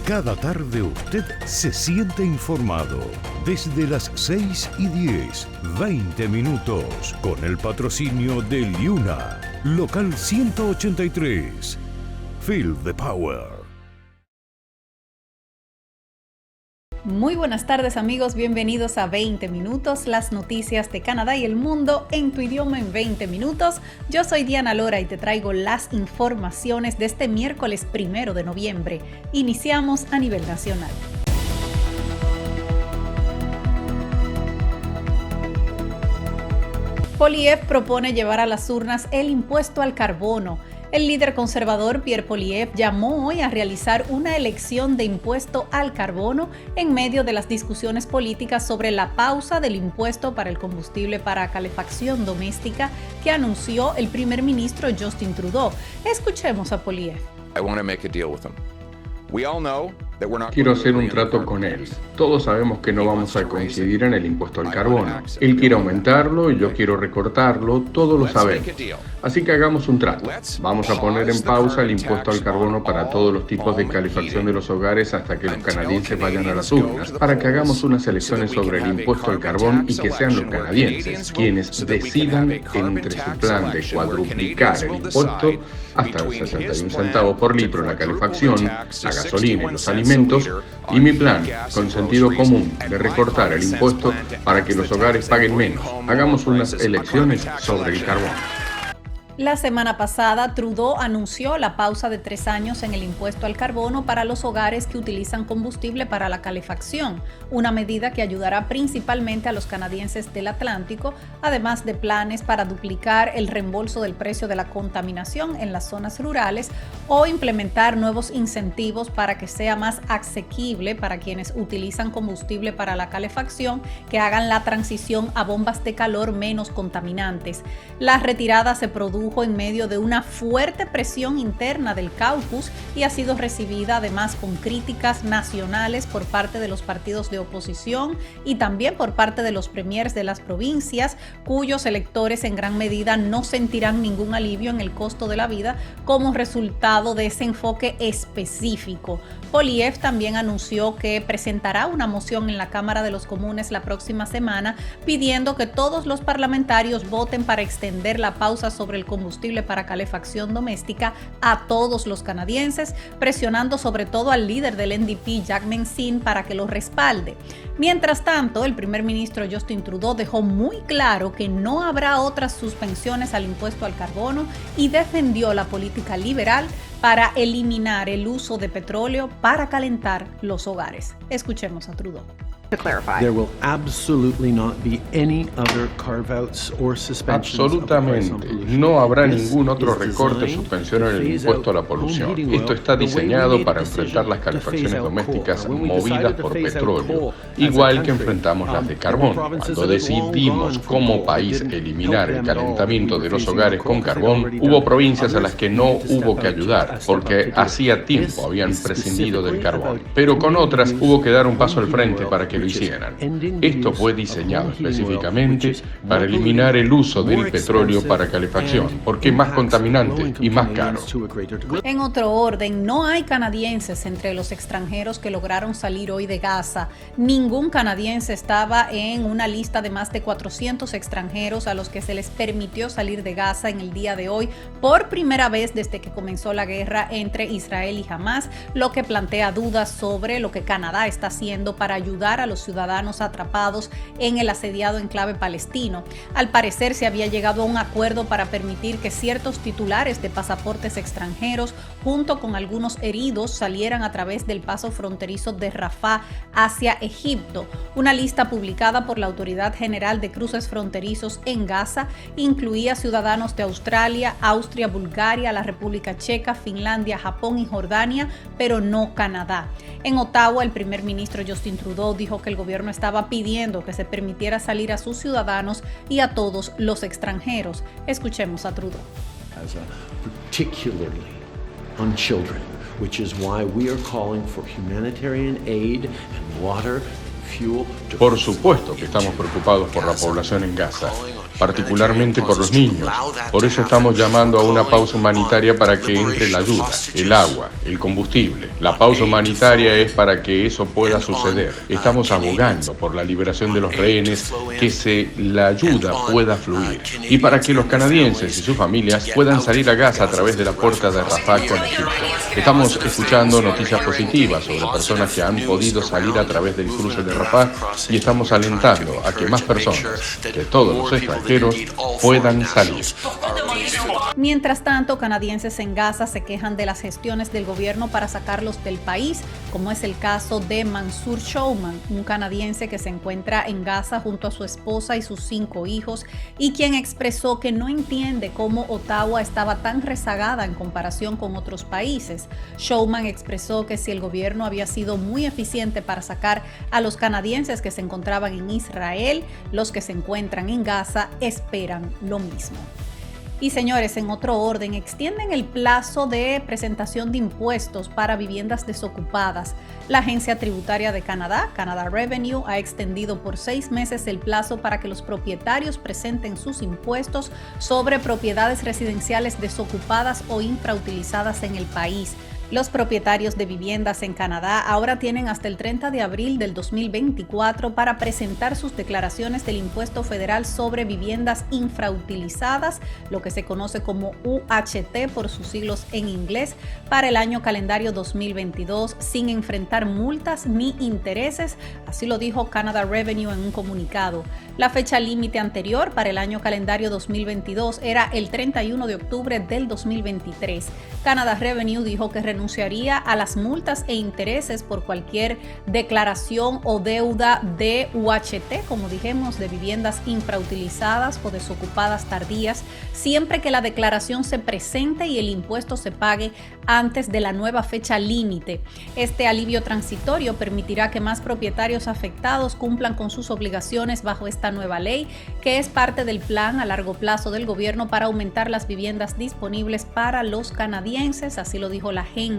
Cada tarde usted se siente informado. Desde las 6:10, 20 minutos, con el patrocinio de Liuna, local 183. Feel the power. Muy buenas tardes amigos, bienvenidos a 20 minutos, las noticias de Canadá y el mundo en tu idioma en 20 minutos. Yo soy Diana Lora y te traigo las informaciones de este miércoles 1 de noviembre. Iniciamos a nivel nacional. Poilievre propone llevar a las urnas el impuesto al carbono. El líder conservador Pierre Poilievre llamó hoy a realizar una elección de impuesto al carbono en medio de las discusiones políticas sobre la pausa del impuesto para el combustible para calefacción doméstica que anunció el primer ministro Justin Trudeau. Escuchemos a Poilievre. Quiero hacer un trato con él. Todos sabemos que no vamos a coincidir en el impuesto al carbono. Él quiere aumentarlo y yo quiero recortarlo, todos lo sabemos. Así que hagamos un trato. Vamos a poner en pausa el impuesto al carbono para todos los tipos de calefacción de los hogares hasta que los canadienses vayan a las urnas, para que hagamos unas elecciones sobre el impuesto al carbón y que sean los canadienses quienes decidan entre su plan de cuadruplicar el impuesto hasta 61 centavos por litro en la calefacción, la gasolina y los alimentos, y mi plan, con sentido común, de recortar el impuesto para que los hogares paguen menos. Hagamos unas elecciones sobre el carbón. La semana pasada, Trudeau anunció la pausa de 3 años en el impuesto al carbono para los hogares que utilizan combustible para la calefacción, una medida que ayudará principalmente a los canadienses del Atlántico, además de planes para duplicar el reembolso del precio de la contaminación en las zonas rurales o implementar nuevos incentivos para que sea más asequible para quienes utilizan combustible para la calefacción que hagan la transición a bombas de calor menos contaminantes. La retirada se produjo en medio de una fuerte presión interna del caucus y ha sido recibida además con críticas nacionales por parte de los partidos de oposición y también por parte de los premiers de las provincias, cuyos electores en gran medida no sentirán ningún alivio en el costo de la vida como resultado de ese enfoque específico. Poilievre también anunció que presentará una moción en la Cámara de los Comunes la próxima semana pidiendo que todos los parlamentarios voten para extender la pausa sobre el combustible para calefacción doméstica a todos los canadienses, presionando sobre todo al líder del NDP, Jack Mencin, para que lo respalde. Mientras tanto, el primer ministro Justin Trudeau dejó muy claro que no habrá otras suspensiones al impuesto al carbono y defendió la política liberal para eliminar el uso de petróleo para calentar los hogares. Escuchemos a Trudeau. Absolutamente. No habrá ningún otro recorte o suspensión en el impuesto a la polución. Esto está diseñado para enfrentar las calefacciones domésticas movidas por petróleo, igual que enfrentamos las de carbón. Cuando decidimos como país eliminar el calentamiento de los hogares con carbón, hubo provincias a las que no hubo que ayudar, porque hacía tiempo habían prescindido del carbón. Pero con otras hubo que dar un paso al frente para que lo hicieran. Esto fue diseñado específicamente para eliminar el uso del petróleo para calefacción, porque es más contaminante y más caro. En otro orden, no hay canadienses entre los extranjeros que lograron salir hoy de Gaza. Ningún canadiense estaba en una lista de más de 400 extranjeros a los que se les permitió salir de Gaza en el día de hoy por primera vez desde que comenzó la guerra entre Israel y Hamás, lo que plantea dudas sobre lo que Canadá está haciendo para ayudar a los ciudadanos atrapados en el asediado enclave palestino. Al parecer se había llegado a un acuerdo para permitir que ciertos titulares de pasaportes extranjeros, junto con algunos heridos, salieran a través del paso fronterizo de Rafah hacia Egipto. Una lista publicada por la Autoridad General de Cruces Fronterizos en Gaza incluía ciudadanos de Australia, Austria, Bulgaria, la República Checa, Finlandia, Japón y Jordania, pero no Canadá. En Ottawa, el primer ministro Justin Trudeau dijo que el gobierno estaba pidiendo que se permitiera salir a sus ciudadanos y a todos los extranjeros. Escuchemos a Trudeau. Particularly on children, which is why we are calling for humanitarian aid and water. Por supuesto que estamos preocupados por la población en Gaza particularmente por los niños. Por eso estamos llamando a una pausa humanitaria para que entre la ayuda, el agua, el combustible. La pausa humanitaria es para que eso pueda suceder. Estamos abogando por la liberación de los rehenes, que la ayuda pueda fluir. Y para que los canadienses y sus familias puedan salir a Gaza a través de la puerta de Rafah con Egipto. Estamos escuchando noticias positivas sobre personas que han podido salir a través del cruce de Rafah y estamos alentando a que más personas, que todos los extranjeros, puedan salir. Mientras tanto, canadienses en Gaza se quejan de las gestiones del gobierno para sacarlos del país, como es el caso de Mansour Showman, un canadiense que se encuentra en Gaza junto a su esposa y sus 5 hijos, y quien expresó que no entiende cómo Ottawa estaba tan rezagada en comparación con otros países. Showman expresó que si el gobierno había sido muy eficiente para sacar a los canadienses que se encontraban en Israel, los que se encuentran en Gaza esperan lo mismo. Y señores, en otro orden, extienden el plazo de presentación de impuestos para viviendas desocupadas. La Agencia Tributaria de Canadá, Canada Revenue, ha extendido por 6 meses el plazo para que los propietarios presenten sus impuestos sobre propiedades residenciales desocupadas o infrautilizadas en el país. Los propietarios de viviendas en Canadá ahora tienen hasta el 30 de abril del 2024 para presentar sus declaraciones del impuesto federal sobre viviendas infrautilizadas, lo que se conoce como UHT por sus siglos en inglés, para el año calendario 2022 sin enfrentar multas ni intereses, así lo dijo Canada Revenue en un comunicado. La fecha límite anterior para el año calendario 2022 era el 31 de octubre del 2023. Canada Revenue dijo que renunciaría a las multas e intereses por cualquier declaración o deuda de UHT, como dijimos, de viviendas infrautilizadas o desocupadas tardías, siempre que la declaración se presente y el impuesto se pague antes de la nueva fecha límite. Este alivio transitorio permitirá que más propietarios afectados cumplan con sus obligaciones bajo esta nueva ley, que es parte del plan a largo plazo del gobierno para aumentar las viviendas disponibles para los canadienses, así lo dijo la agencia.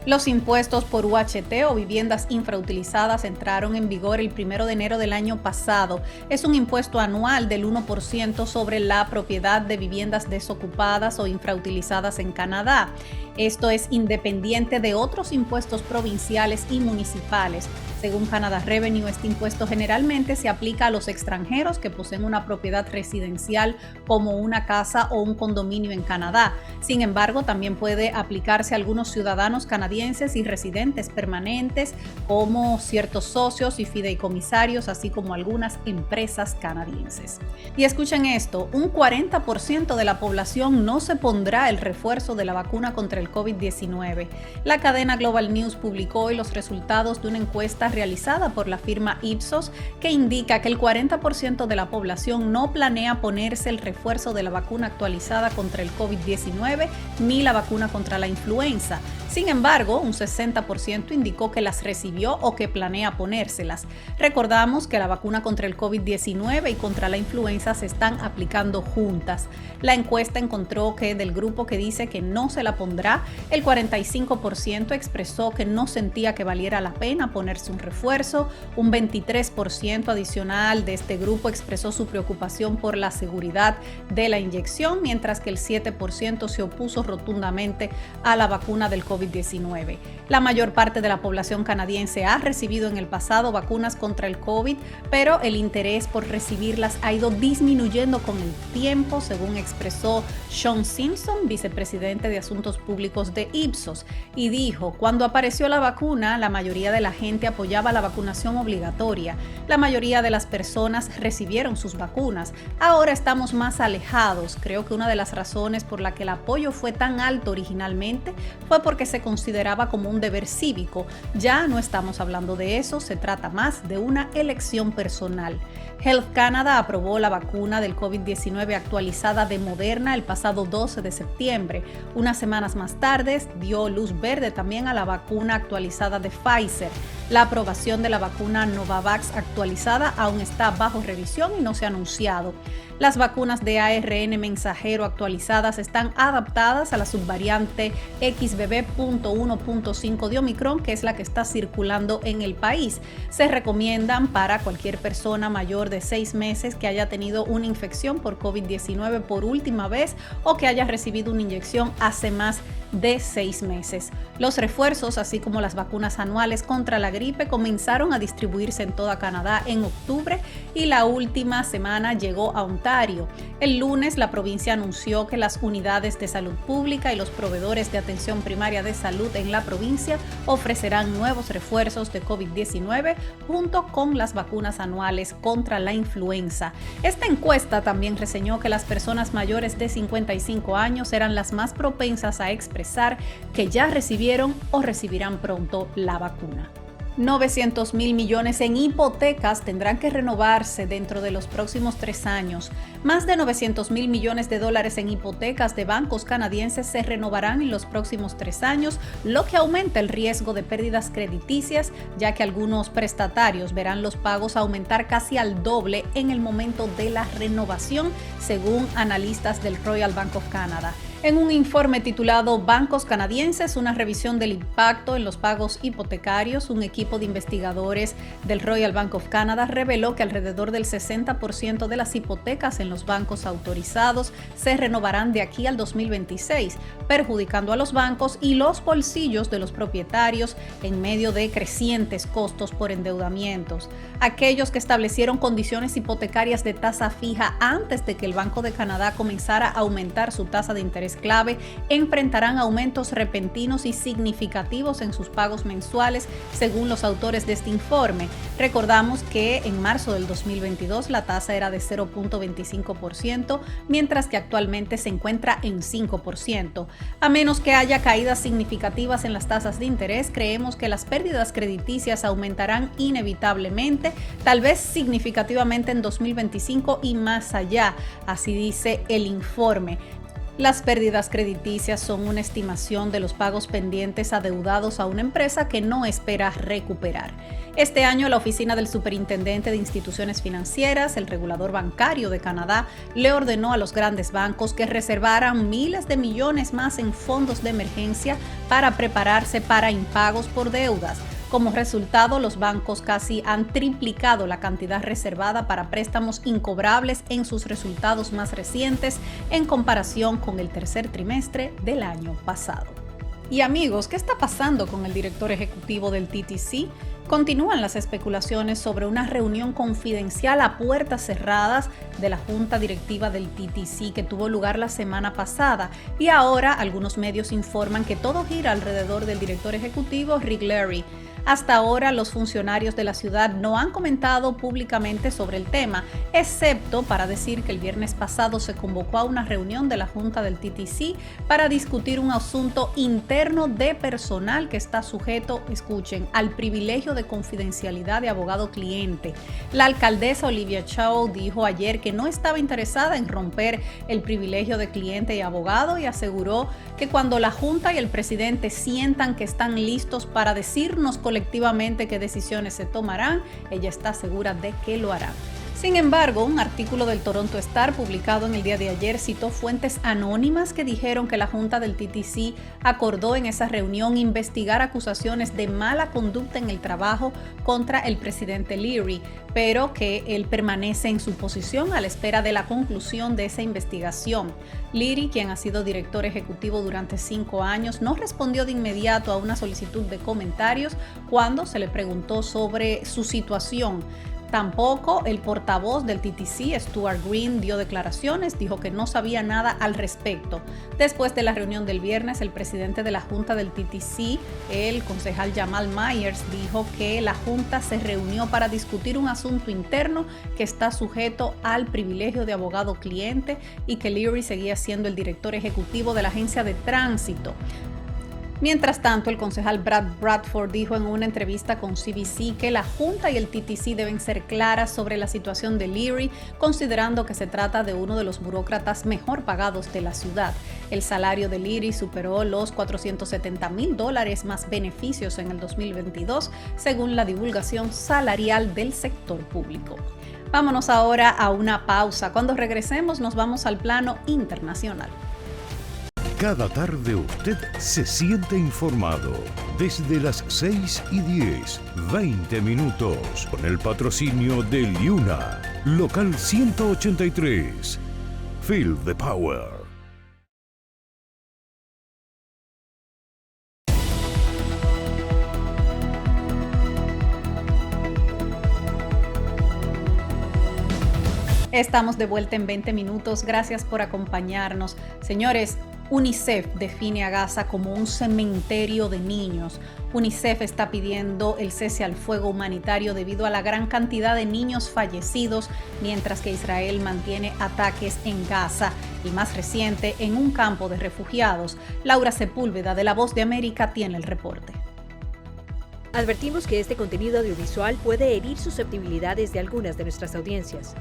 Los impuestos por UHT o viviendas infrautilizadas entraron en vigor el 1 de enero del año pasado. Es un impuesto anual del 1% sobre la propiedad de viviendas desocupadas o infrautilizadas en Canadá. Esto es independiente de otros impuestos provinciales y municipales. Según Canada Revenue, este impuesto generalmente se aplica a los extranjeros que poseen una propiedad residencial como una casa o un condominio en Canadá. Sin embargo, también puede aplicarse a algunos ciudadanos canadienses y residentes permanentes, como ciertos socios y fideicomisarios, así como algunas empresas canadienses. Y escuchen esto, un 40% de la población no se pondrá el refuerzo de la vacuna contra el COVID-19. La cadena Global News publicó hoy los resultados de una encuesta realizada por la firma Ipsos que indica que el 40% de la población no planea ponerse el refuerzo de la vacuna actualizada contra el COVID-19 ni la vacuna contra la influenza. Sin embargo, un 60% indicó que las recibió o que planea ponérselas. Recordamos que la vacuna contra el COVID-19 y contra la influenza se están aplicando juntas. La encuesta encontró que del grupo que dice que no se la pondrá, el 45% expresó que no sentía que valiera la pena ponerse un refuerzo, un 23% adicional de este grupo expresó su preocupación por la seguridad de la inyección, mientras que el 7% se opuso rotundamente a la vacuna del COVID-19. La mayor parte de la población canadiense ha recibido en el pasado vacunas contra el COVID, pero el interés por recibirlas ha ido disminuyendo con el tiempo, según expresó Sean Simpson, vicepresidente de Asuntos Públicos de Ipsos, y dijo: cuando apareció la vacuna, la mayoría de la gente apoyaba la vacunación obligatoria. La mayoría de las personas recibieron sus vacunas. Ahora estamos más alejados. Creo que una de las razones por la que el apoyo fue tan alto originalmente fue porque se consideraba como un deber cívico. Ya no estamos hablando de eso, se trata más de una elección personal. Health Canada aprobó la vacuna del COVID-19 actualizada de Moderna el pasado 12 de septiembre. Unas semanas más tarde dio luz verde también a la vacuna actualizada de Pfizer. La aprobación de la vacuna Novavax actualizada aún está bajo revisión y no se ha anunciado. Las vacunas de ARN mensajero actualizadas están adaptadas a la subvariante XBB.1.5 de Omicron, que es la que está circulando en el país. Se recomiendan para cualquier persona mayor de 6 meses que haya tenido una infección por COVID-19 por última vez o que haya recibido una inyección hace más de 6 meses. Los refuerzos, así como las vacunas anuales contra la gripe, comenzaron a distribuirse en toda Canadá en octubre y la última semana llegó a Ontario. El lunes, la provincia anunció que las unidades de salud pública y los proveedores de atención primaria de salud en la provincia ofrecerán nuevos refuerzos de COVID-19 junto con las vacunas anuales contra la influenza. Esta encuesta también reseñó que las personas mayores de 55 años eran las más propensas a expresar que ya recibieron o recibirán pronto la vacuna. 900,000 millones en hipotecas tendrán que renovarse dentro de los próximos 3 años. Más de 900,000 millones de dólares en hipotecas de bancos canadienses se renovarán en los próximos 3 años, lo que aumenta el riesgo de pérdidas crediticias, ya que algunos prestatarios verán los pagos aumentar casi al doble en el momento de la renovación, según analistas del Royal Bank of Canada. En un informe titulado Bancos canadienses, una revisión del impacto en los pagos hipotecarios, un equipo de investigadores del Royal Bank of Canada reveló que alrededor del 60% de las hipotecas en los bancos autorizados se renovarán de aquí al 2026, perjudicando a los bancos y los bolsillos de los propietarios en medio de crecientes costos por endeudamientos. Aquellos que establecieron condiciones hipotecarias de tasa fija antes de que el Banco de Canadá comenzara a aumentar su tasa de interés clave enfrentarán aumentos repentinos y significativos en sus pagos mensuales, según los autores de este informe. Recordamos que en marzo del 2022 la tasa era de 0.25%, mientras que actualmente se encuentra en 5%. A menos que haya caídas significativas en las tasas de interés, creemos que las pérdidas crediticias aumentarán inevitablemente, tal vez significativamente en 2025 y más allá, así dice el informe. Las pérdidas crediticias son una estimación de los pagos pendientes adeudados a una empresa que no espera recuperar. Este año, la Oficina del Superintendente de Instituciones Financieras, el regulador bancario de Canadá, le ordenó a los grandes bancos que reservaran miles de millones más en fondos de emergencia para prepararse para impagos por deudas. Como resultado, los bancos casi han triplicado la cantidad reservada para préstamos incobrables en sus resultados más recientes en comparación con el tercer trimestre del año pasado. Y amigos, ¿qué está pasando con el director ejecutivo del TTC? Continúan las especulaciones sobre una reunión confidencial a puertas cerradas de la junta directiva del TTC que tuvo lugar la semana pasada, y ahora algunos medios informan que todo gira alrededor del director ejecutivo Rick Leary. Hasta ahora, los funcionarios de la ciudad no han comentado públicamente sobre el tema, excepto para decir que el viernes pasado se convocó a una reunión de la Junta del TTC para discutir un asunto interno de personal que está sujeto, escuchen, al privilegio de confidencialidad de abogado-cliente. La alcaldesa Olivia Chow dijo ayer que no estaba interesada en romper el privilegio de cliente y abogado y aseguró que cuando la Junta y el presidente sientan que están listos para decirnos colectivamente qué decisiones se tomarán, ella está segura de que lo hará. Sin embargo, un artículo del Toronto Star publicado en el día de ayer citó fuentes anónimas que dijeron que la Junta del TTC acordó en esa reunión investigar acusaciones de mala conducta en el trabajo contra el presidente Leary, pero que él permanece en su posición a la espera de la conclusión de esa investigación. Leary, quien ha sido director ejecutivo durante 5 años, no respondió de inmediato a una solicitud de comentarios cuando se le preguntó sobre su situación. Tampoco el portavoz del TTC, Stuart Green, dio declaraciones, dijo que no sabía nada al respecto. Después de la reunión del viernes, el presidente de la Junta del TTC, el concejal Jamal Myers, dijo que la Junta se reunió para discutir un asunto interno que está sujeto al privilegio de abogado-cliente y que Leary seguía siendo el director ejecutivo de la agencia de tránsito. Mientras tanto, el concejal Brad Bradford dijo en una entrevista con CBC que la Junta y el TTC deben ser claras sobre la situación de Leary, considerando que se trata de uno de los burócratas mejor pagados de la ciudad. El salario de Leary superó los $470,000 más beneficios en el 2022, según la divulgación salarial del sector público. Vámonos ahora a una pausa. Cuando regresemos nos vamos al plano internacional. Cada tarde usted se siente informado. Desde las 6:10, 20 minutos, con el patrocinio de Liuna, local 183. Feel the power. Estamos de vuelta en 20 minutos. Gracias por acompañarnos. Señores, UNICEF define a Gaza como un cementerio de niños. UNICEF está pidiendo el cese al fuego humanitario debido a la gran cantidad de niños fallecidos, mientras que Israel mantiene ataques en Gaza, el más reciente en un campo de refugiados. Laura Sepúlveda, de La Voz de América, tiene el reporte. Advertimos que este contenido audiovisual puede herir susceptibilidades de algunas de nuestras audiencias.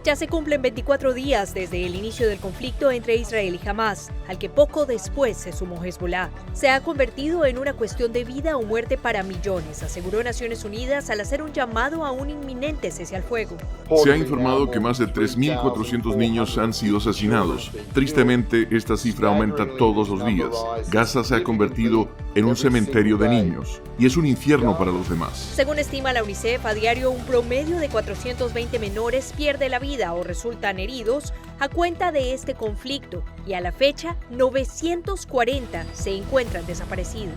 Ya se cumplen 24 días desde el inicio del conflicto entre Israel y Hamás, al que poco después se sumó Hezbollah. Se ha convertido en una cuestión de vida o muerte para millones, aseguró Naciones Unidas al hacer un llamado a un inminente cese al fuego. Se ha informado que más de 3.400 niños han sido asesinados. Tristemente, esta cifra aumenta todos los días. Gaza se ha convertido en un cementerio de niños y es un infierno para los demás. Según estima la UNICEF, a diario un promedio de 420 menores pierde la vida o resultan heridos a cuenta de este conflicto y a la fecha 940 se encuentran desaparecidos.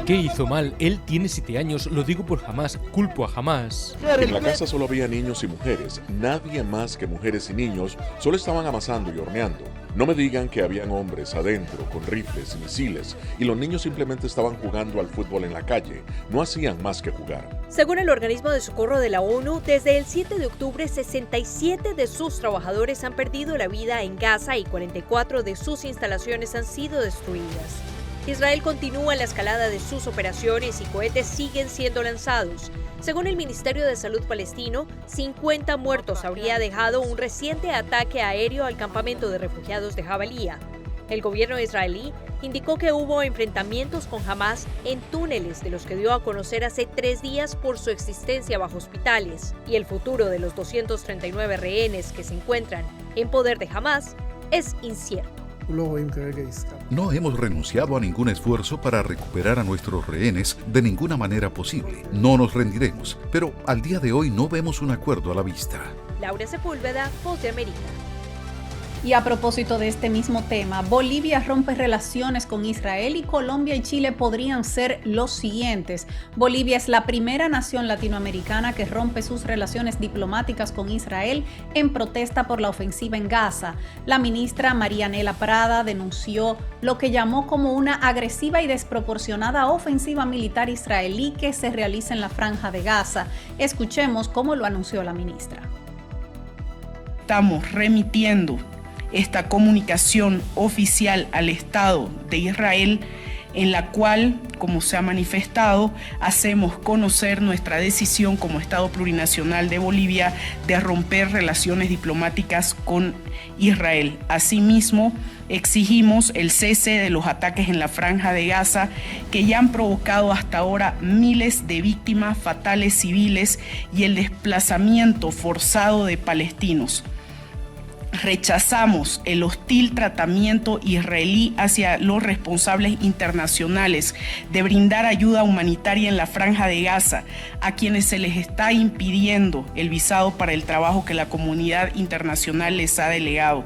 ¿Qué hizo mal? Él tiene 7 años, lo digo por Hamás, culpo a Hamás. En la casa solo había niños y mujeres, nadie más que mujeres y niños, solo estaban amasando y horneando. No me digan que habían hombres adentro con rifles y misiles y los niños simplemente estaban jugando al fútbol en la calle, no hacían más que jugar. Según el organismo de socorro de la ONU, desde el 7 de octubre 67 de sus trabajadores han perdido la vida en Gaza y 44 de sus instalaciones han sido destruidas. Israel continúa la escalada de sus operaciones y cohetes siguen siendo lanzados. Según el Ministerio de Salud palestino, 50 muertos habría dejado un reciente ataque aéreo al campamento de refugiados de Jabalía. El gobierno israelí indicó que hubo enfrentamientos con Hamás en túneles de los que dio a conocer hace 3 días por su existencia bajo hospitales, y el futuro de los 239 rehenes que se encuentran en poder de Hamás es incierto. No hemos renunciado a ningún esfuerzo para recuperar a nuestros rehenes de ninguna manera posible. No nos rendiremos, pero al día de hoy no vemos un acuerdo a la vista. Laura Sepúlveda, Voz de América. Y a propósito de este mismo tema, Bolivia rompe relaciones con Israel y Colombia y Chile podrían ser los siguientes. Bolivia es la primera nación latinoamericana que rompe sus relaciones diplomáticas con Israel en protesta por la ofensiva en Gaza. La ministra Marianela Prada denunció lo que llamó como una agresiva y desproporcionada ofensiva militar israelí que se realiza en la Franja de Gaza. Escuchemos cómo lo anunció la ministra. Estamos remitiendo esta comunicación oficial al Estado de Israel, en la cual, como se ha manifestado, hacemos conocer nuestra decisión como Estado plurinacional de Bolivia de romper relaciones diplomáticas con Israel. Asimismo, exigimos el cese de los ataques en la Franja de Gaza, que ya han provocado hasta ahora miles de víctimas fatales civiles y el desplazamiento forzado de palestinos. Rechazamos el hostil tratamiento israelí hacia los responsables internacionales de brindar ayuda humanitaria en la Franja de Gaza, a quienes se les está impidiendo el visado para el trabajo que la comunidad internacional les ha delegado.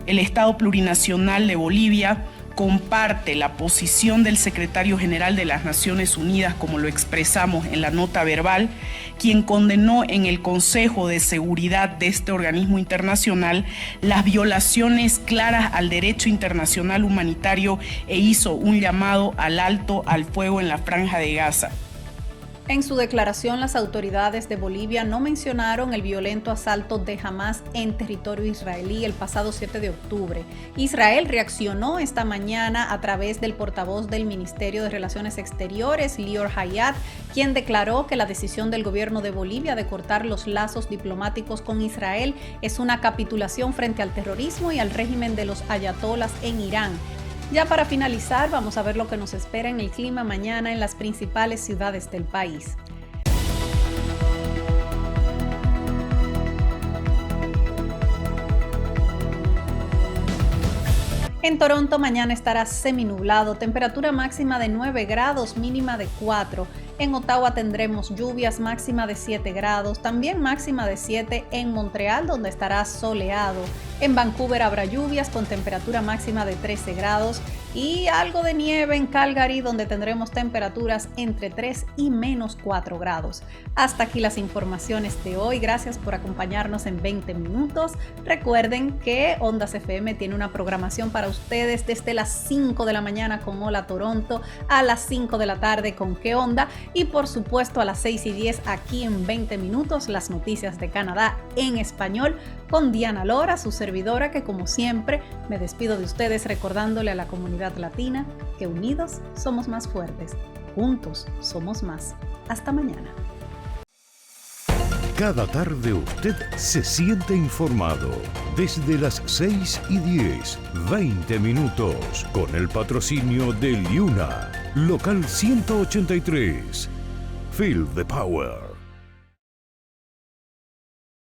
El Estado plurinacional de Bolivia comparte la posición del secretario general de las Naciones Unidas, como lo expresamos en la nota verbal, quien condenó en el Consejo de Seguridad de este organismo internacional las violaciones claras al derecho internacional humanitario e hizo un llamado al alto al fuego en la Franja de Gaza. En su declaración, las autoridades de Bolivia no mencionaron el violento asalto de Hamás en territorio israelí el pasado 7 de octubre. Israel reaccionó esta mañana a través del portavoz del Ministerio de Relaciones Exteriores, Lior Hayat, quien declaró que la decisión del gobierno de Bolivia de cortar los lazos diplomáticos con Israel es una capitulación frente al terrorismo y al régimen de los ayatolas en Irán. Ya para finalizar, vamos a ver lo que nos espera en el clima mañana en las principales ciudades del país. En Toronto mañana estará seminublado, temperatura máxima de 9 grados, mínima de 4. En Ottawa tendremos lluvias, máxima de 7 grados, también máxima de 7 en Montreal, donde estará soleado. En Vancouver habrá lluvias con temperatura máxima de 13 grados y algo de nieve en Calgary, donde tendremos temperaturas entre 3 y menos 4 grados. Hasta aquí las informaciones de hoy. Gracias por acompañarnos en 20 minutos. Recuerden que Ondas FM tiene una programación para ustedes desde las 5 de la mañana con Hola Toronto, a las 5 de la tarde con ¿Qué onda? Y por supuesto a las 6 y 10 aquí en 20 minutos las noticias de Canadá en español con Diana Lora, su servidora, que como siempre me despido de ustedes recordándole a la comunidad latina que unidos somos más fuertes, juntos somos más. Hasta mañana. Cada tarde usted se siente informado. Desde las 6 y 10, 20 minutos, con el patrocinio de Liuna, local 183. Feel the power.